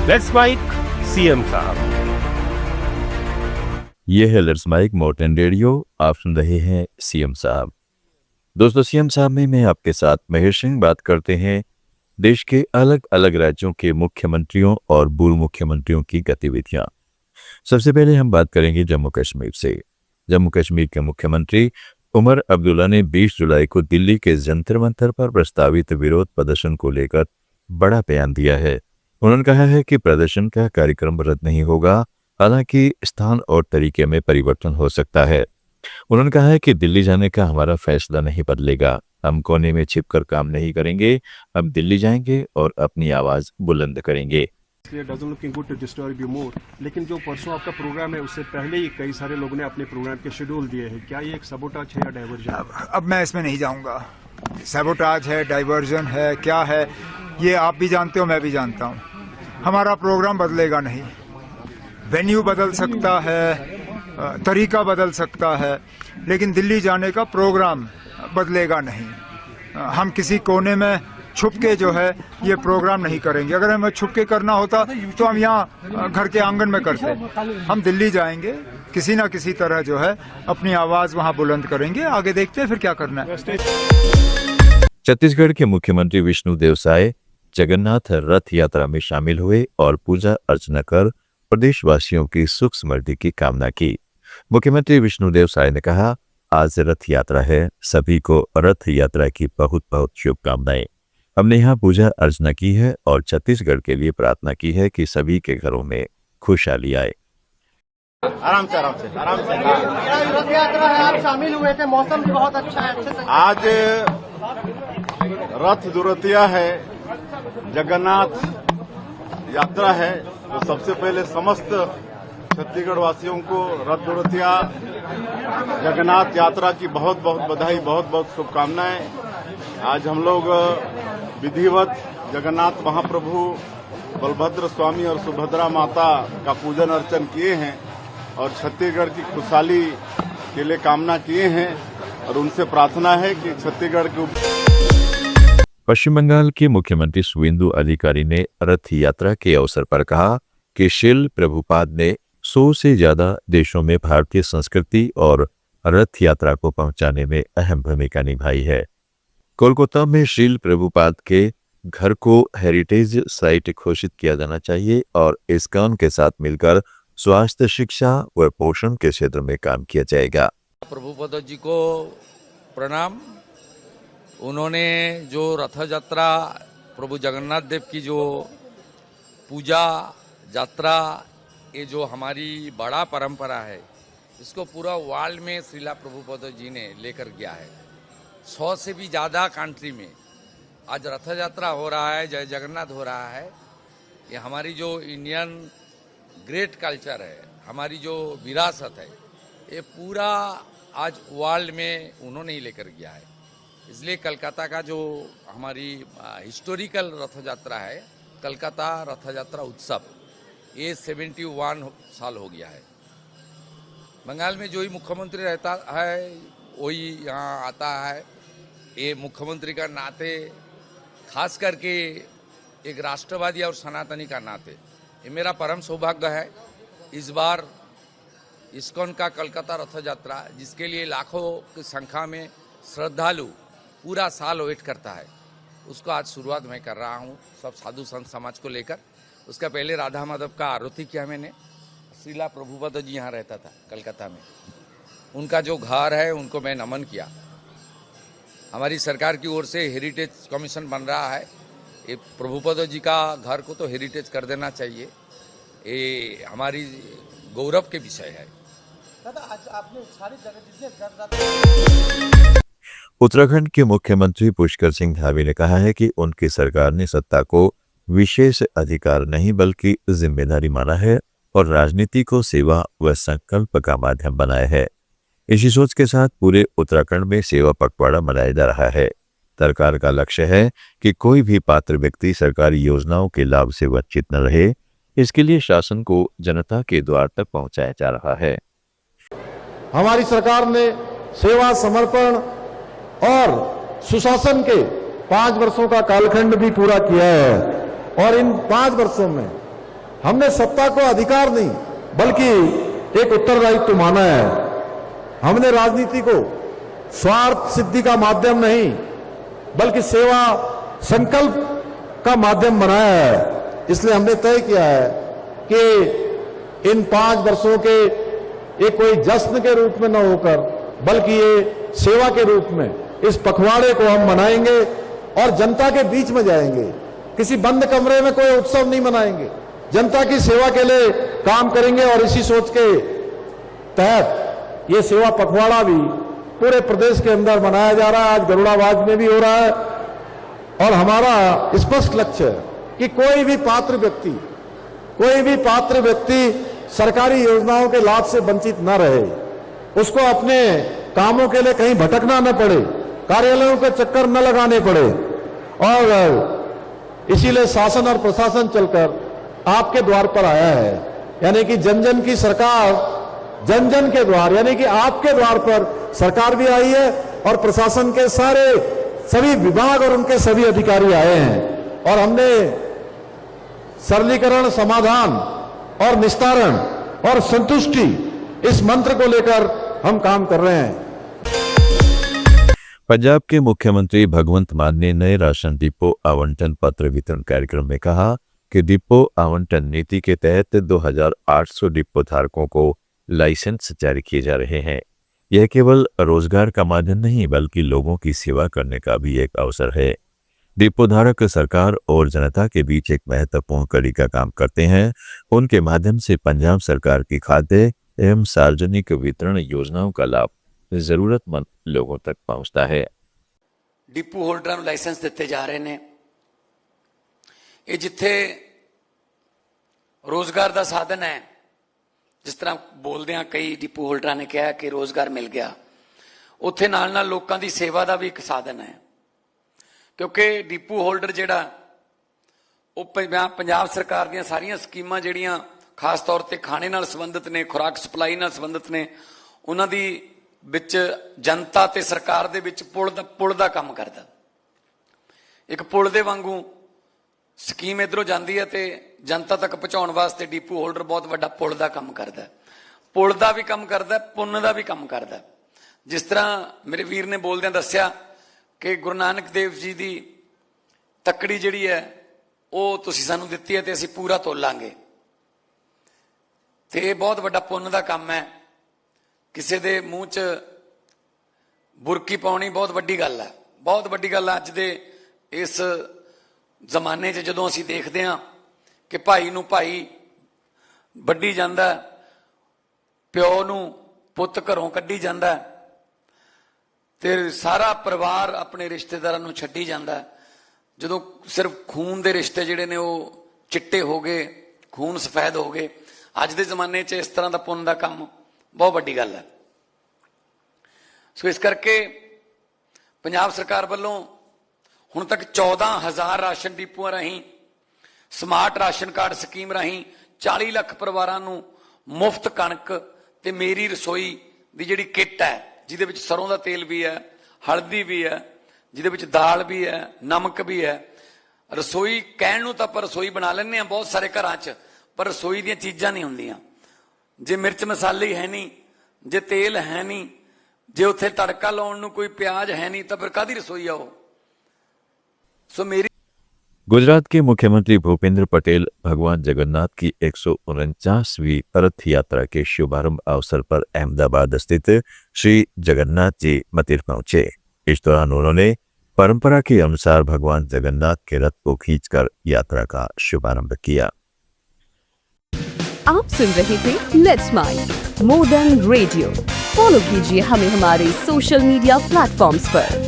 Let's mic CM साहब। ये है लेट्स माइक माउंटेन रेडियो। आप सुन रहे हैं सीएम साहब। दोस्तों, सीएम साहब में मैं आपके साथ महेर सिंह बात करते हैं देश के अलग अलग राज्यों के मुख्यमंत्रियों और पूर्व मुख्यमंत्रियों की गतिविधियां। सबसे पहले हम बात करेंगे जम्मू कश्मीर से। जम्मू कश्मीर के मुख्यमंत्री उमर अब्दुल्ला ने 20 जुलाई को दिल्ली के जंतर मंतर पर प्रस्तावित विरोध प्रदर्शन को लेकर बड़ा बयान दिया है। उन्होंने कहा है कि प्रदर्शन का कार्यक्रम रद्द नहीं होगा, हालांकि स्थान और तरीके में परिवर्तन हो सकता है। उन्होंने कहा है कि दिल्ली जाने का हमारा फैसला नहीं बदलेगा। हम कोने में छिपकर काम नहीं करेंगे, हम दिल्ली जाएंगे और अपनी आवाज बुलंद करेंगे। लेकिन जो परसों आपका प्रोग्राम है उससे पहले ही कई सारे लोगों ने अपने प्रोग्राम के शेड्यूल दिए हैं। क्या ये एक सबोटाज है या डाइवर्जन? अब मैं इसमें नहीं जाऊंगा। सबोटाज है, डाइवर्जन है, क्या है ये आप भी जानते हो, मैं भी जानता हूँ। हमारा प्रोग्राम बदलेगा नहीं। वेन्यू बदल सकता है, तरीका बदल सकता है, लेकिन दिल्ली जाने का प्रोग्राम बदलेगा नहीं। हम किसी कोने में छुप के जो है ये प्रोग्राम नहीं करेंगे। अगर हमें छुप के करना होता तो हम यहाँ घर के आंगन में करते। हम दिल्ली जाएंगे, किसी ना किसी तरह जो है अपनी आवाज वहाँ बुलंद करेंगे। आगे देखते हैं फिर क्या करना है। छत्तीसगढ़ के मुख्यमंत्री विष्णुदेव साय जगन्नाथ रथ यात्रा में शामिल हुए और पूजा अर्चना कर प्रदेशवासियों की सुख समृद्धि की कामना की। मुख्यमंत्री विष्णुदेव साय ने कहा, आज रथ यात्रा है, सभी को रथ यात्रा की बहुत बहुत शुभकामनाएं। हमने यहाँ पूजा अर्चना की है और छत्तीसगढ़ के लिए प्रार्थना की है कि सभी के घरों में खुशहाली आए। आराम से रथ यात्रा है, आप शामिल हुए थे, मौसम भी बहुत अच्छा है, अच्छे से। आज रथ दुरतिया है, जगन्नाथ यात्रा है। तो सबसे पहले समस्त छत्तीसगढ़ वासियों को रथ दुरतिया जगन्नाथ यात्रा की बहुत बहुत बधाई, बहुत बहुत शुभकामनाएं। आज हम लोग विधिवत जगन्नाथ महाप्रभु बलभद्र स्वामी और सुभद्रा माता का पूजन अर्चन किए हैं और छत्तीसगढ़ की खुशहाली के लिए कामना किए हैं और उनसे प्रार्थना है कि छत्तीसगढ़ के। पश्चिम बंगाल के मुख्यमंत्री शुवेंदु अधिकारी ने रथ यात्रा के अवसर पर कहा कि श्रील प्रभुपाद ने 100 से ज्यादा देशों में भारतीय संस्कृति और रथ यात्रा को पहुंचाने में अहम भूमिका निभाई है। कोलकाता में श्रील प्रभुपाद के घर को हेरिटेज साइट घोषित किया जाना चाहिए और इस्कॉन के साथ मिलकर स्वास्थ्य, शिक्षा व पोषण के क्षेत्र में काम किया जाएगा। प्रभुपाद जी को प्रणाम। उन्होंने जो रथ यात्रा, प्रभु जगन्नाथ देव की जो पूजा यात्रा, ये जो हमारी बड़ा परंपरा है, इसको पूरा वर्ल्ड में श्रीला प्रभुपाद जी ने लेकर गया है। 100 से भी ज़्यादा कंट्री में आज रथ यात्रा हो रहा है, जय जगन्नाथ हो रहा है। ये हमारी जो इंडियन ग्रेट कल्चर है, हमारी जो विरासत है, ये पूरा आज वर्ल्ड में उन्होंने ही लेकर गया है। इसलिए कलकत्ता का जो हमारी हिस्टोरिकल रथ यात्रा है, कलकत्ता रथ यात्रा उत्सव, ये 71 साल हो गया है। बंगाल में जो ही मुख्यमंत्री रहता है वही यहाँ आता है। ये मुख्यमंत्री का नाते, खास करके एक राष्ट्रवादी और सनातनी का नाते, ये मेरा परम सौभाग्य है। इस बार इस्कॉन का कलकत्ता रथ यात्रा, जिसके लिए लाखों की संख्या में श्रद्धालु पूरा साल वेट करता है, उसको आज शुरुआत मैं कर रहा हूँ सब साधु संत समाज को लेकर। उसका पहले राधा माधव का आरती किया मैंने। श्रीला प्रभुपाद जी यहाँ रहता था कलकत्ता में, उनका जो घर है उनको मैं नमन किया। हमारी सरकार की ओर से हेरिटेज कमीशन बन रहा है, ये प्रभुपाद जी का घर को तो हेरिटेज कर देना चाहिए। ये हमारी गौरव के विषय है। आज आपने सारी जगह उत्तराखंड के मुख्यमंत्री पुष्कर सिंह धामी ने कहा है कि उनकी सरकार ने सत्ता को विशेष अधिकार नहीं बल्कि जिम्मेदारी माना है और राजनीति को सेवा व संकल्प का माध्यम बनाया है। इसी सोच के साथ पूरे उत्तराखंड में सेवा पखवाड़ा मनाया जा रहा है। सरकार का लक्ष्य है कि कोई भी पात्र व्यक्ति सरकारी योजनाओं के लाभ से वंचित न रहे। इसके लिए शासन को जनता के द्वार तक पहुंचाया जा रहा है। हमारी सरकार ने सेवा, समर्पण और सुशासन के 5 वर्षों का कालखंड भी पूरा किया है और इन 5 वर्षों में हमने सत्ता को अधिकार नहीं बल्कि एक उत्तरदायित्व माना है। हमने राजनीति को स्वार्थ सिद्धि का माध्यम नहीं बल्कि सेवा संकल्प का माध्यम बनाया है। इसलिए हमने तय किया है कि इन 5 वर्षों के ये कोई जश्न के रूप में न होकर बल्कि ये सेवा के रूप में इस पखवाड़े को हम मनाएंगे और जनता के बीच में जाएंगे। किसी बंद कमरे में कोई उत्सव नहीं मनाएंगे, जनता की सेवा के लिए काम करेंगे। और इसी सोच के तहत ये सेवा पखवाड़ा भी पूरे प्रदेश के अंदर मनाया जा रहा है। आज गरुड़ाबाद में भी हो रहा है और हमारा स्पष्ट लक्ष्य है कि कोई भी पात्र व्यक्ति सरकारी योजनाओं के लाभ से वंचित न रहे, उसको अपने कामों के लिए कहीं भटकना न पड़े, कार्यालयों के चक्कर न लगाने पड़े। और इसीलिए शासन और प्रशासन चलकर आपके द्वार पर आया है, यानी कि जन जन की सरकार जन जन के द्वार, यानी कि आपके द्वार पर सरकार भी आई है और प्रशासन के सभी विभाग और उनके सभी अधिकारी आए हैं। और हमने सरलीकरण, समाधान और निस्तारण और संतुष्टि इस मंत्र को लेकर हम काम कर रहे हैं। पंजाब के मुख्यमंत्री भगवंत मान ने नए राशन डिपो आवंटन पत्र वितरण कार्यक्रम में कहा कि डिपो आवंटन नीति के तहत 2800 डिपो धारकों को लाइसेंस जारी किए जा रहे हैं। यह केवल रोजगार का माध्यम नहीं बल्कि लोगों की सेवा करने का भी एक अवसर है। डिपो धारक सरकार और जनता के बीच एक महत्वपूर्ण कड़ी का काम करते हैं। उनके माध्यम से पंजाब सरकार की खाद्य एवं सार्वजनिक वितरण योजनाओं का लाभ जरूरतमंद लोगों तक पहुंचता है। डिपो होल्डਰਾਂ ਨੂੰ ਲਾਇਸੈਂਸ ਦਿੱਤੇ ਜਾ ਰਹੇ ਨੇ। ਇਹ ਜਿੱਥੇ ਰੋਜ਼ਗਾਰ ਦਾ ਸਾਧਨ ਹੈ, ਜਿਸ ਤਰ੍ਹਾਂ ਬੋਲਦੇ ਆ ਕਈ ਡਿਪੋ ਹੋਲਡਰਾਂ ਨੇ ਕਿਹਾ ਕਿ ਰੋਜ਼ਗਾਰ ਮਿਲ ਗਿਆ, ਉੱਥੇ ਨਾਲ ਨਾਲ ਲੋਕਾਂ ਦੀ ਸੇਵਾ ਦਾ ਵੀ ਇੱਕ ਸਾਧਨ ਹੈ। ਕਿਉਂਕਿ ਡਿਪੋ ਹੋਲਡਰ ਜਿਹੜਾ ਉਹ ਪੰਜਾਬ ਸਰਕਾਰ ਦੀਆਂ ਸਾਰੀਆਂ ਸਕੀਮਾਂ ਜਿਹੜੀਆਂ ਖਾਸ ਤੌਰ ਤੇ ਖਾਣੇ ਨਾਲ ਸੰਬੰਧਿਤ ਨੇ, ਖੁਰਾਕ ਸਪਲਾਈ ਨਾਲ ਸੰਬੰਧਿਤ ਨੇ, ਉਹਨਾਂ ਦੀ ਵਿੱਚ ਜਨਤਾ ਤੇ ਸਰਕਾਰ ਦੇ ਵਿੱਚ ਪੁਲ ਦਾ ਕੰਮ ਕਰਦਾ। ਇੱਕ ਪੁਲ ਦੇ ਵਾਂਗੂ ਸਕੀਮ ਇਧਰੋਂ ਜਾਂਦੀ ਹੈ ਤੇ ਜਨਤਾ ਤੱਕ ਪਹੁੰਚਾਉਣ ਵਾਸਤੇ ਡਿਪੂ ਹੋਲਡਰ ਬਹੁਤ ਵੱਡਾ ਪੁਲ ਦਾ ਕੰਮ ਕਰਦਾ। ਪੁਲ ਦਾ ਵੀ ਕੰਮ ਕਰਦਾ, ਪੁੰਨ ਦਾ ਵੀ ਕੰਮ ਕਰਦਾ। ਜਿਸ ਤਰ੍ਹਾਂ ਮੇਰੇ ਵੀਰ ਨੇ ਬੋਲਦਿਆਂ ਦੱਸਿਆ ਕਿ ਗੁਰੂ ਨਾਨਕ ਦੇਵ ਜੀ ਦੀ ਤੱਕੜੀ ਜਿਹੜੀ ਹੈ ਉਹ ਤੁਸੀਂ ਸਾਨੂੰ ਦਿੱਤੀ ਹੈ ਤੇ ਅਸੀਂ ਪੂਰਾ ਤੋਲਾਂਗੇ। ਤੇ ਇਹ ਬਹੁਤ ਵੱਡਾ ਪੁੰਨ ਦਾ ਕੰਮ ਹੈ। ਕਿਸੇ ਦੇ ਮੂੰਹ 'ਚ ਬੁਰਕੀ ਪਾਉਣੀ ਬਹੁਤ ਵੱਡੀ ਗੱਲ ਹੈ, ਬਹੁਤ ਵੱਡੀ ਗੱਲ ਹੈ। ਅੱਜ ਦੇ ਇਸ ਜ਼ਮਾਨੇ 'ਚ ਜਦੋਂ ਅਸੀਂ ਦੇਖਦੇ ਹਾਂ ਕਿ ਭਾਈ ਨੂੰ ਭਾਈ ਵੱਢੀ ਜਾਂਦਾ, ਪਿਓ ਨੂੰ ਪੁੱਤ ਘਰੋਂ ਕੱਢੀ ਜਾਂਦਾ ਤੇ ਸਾਰਾ ਪਰਿਵਾਰ ਆਪਣੇ ਰਿਸ਼ਤੇਦਾਰਾਂ ਨੂੰ ਛੱਡੀ ਜਾਂਦਾ, ਜਦੋਂ ਸਿਰਫ ਖੂਨ ਦੇ ਰਿਸ਼ਤੇ ਜਿਹੜੇ ਨੇ ਉਹ ਚਿੱਟੇ ਹੋ ਗਏ, ਖੂਨ ਸਫੈਦ ਹੋ ਗਏ। ਅੱਜ ਦੇ ਜ਼ਮਾਨੇ 'ਚ ਇਸ ਤਰ੍ਹਾਂ ਦਾ ਪੁੰਨ ਦਾ ਕੰਮ ਬਹੁਤ ਵੱਡੀ ਗੱਲ ਹੈ। ਸੋ ਇਸ ਕਰਕੇ ਪੰਜਾਬ ਸਰਕਾਰ ਵੱਲੋਂ ਹੁਣ ਤੱਕ 14,000 ਰਾਸ਼ਨ ਡਿਪੂਆਂ ਰਾਹੀਂ ਸਮਾਰਟ ਰਾਸ਼ਨ ਕਾਰਡ ਸਕੀਮ ਰਾਹੀਂ 40 ਲੱਖ ਪਰਿਵਾਰਾਂ ਨੂੰ ਮੁਫਤ ਕਣਕ ਤੇ ਮੇਰੀ ਰਸੋਈ ਦੀ ਜਿਹੜੀ ਕਿੱਟ ਹੈ, ਜਿਹਦੇ ਵਿੱਚ ਸਰੋਂ ਦਾ ਤੇਲ ਵੀ ਹੈ, ਹਲਦੀ ਵੀ ਹੈ, ਜਿਹਦੇ ਵਿੱਚ ਦਾਲ ਵੀ ਹੈ, ਨਮਕ ਵੀ ਹੈ। ਰਸੋਈ ਕਹਿਣ ਨੂੰ ਤਾਂ ਆਪਾਂ ਰਸੋਈ ਬਣਾ ਲੈਂਦੇ ਹਾਂ ਬਹੁਤ ਸਾਰੇ ਘਰਾਂ 'ਚ, ਪਰ ਰਸੋਈ ਦੀਆਂ ਚੀਜ਼ਾਂ ਨਹੀਂ ਹੁੰਦੀਆਂ। ਜੇ ਮਿਰਚ ਮਸਾਲੇ ਹੈ ਨਹੀਂ, ਜੇ ਤੇਲ ਹੈ ਨਹੀਂ, ਜੇ ਉੱਥੇ ਤੜਕਾ ਲਾਉਣ ਨੂੰ ਕੋਈ ਪਿਆਜ਼ है नहीं, तो फिर कादी रसोई आओ। सो मेरी गुजरात के मुख्यमंत्री भूपेंद्र पटेल भगवान जगन्नाथ की 149वीं रथ यात्रा के शुभारंभ अवसर पर अहमदाबाद स्थित श्री जगन्नाथ जी मंदिर पहुंचे। इस दौरान उन्होंने परंपरा के अनुसार भगवान जगन्नाथ के रथ को खींचकर यात्रा का शुभारंभ किया। आप सुन रहे थे let's mind more than radio. Follow कीजिए हमें हमारे सोशल मीडिया प्लेटफॉर्म्स पर।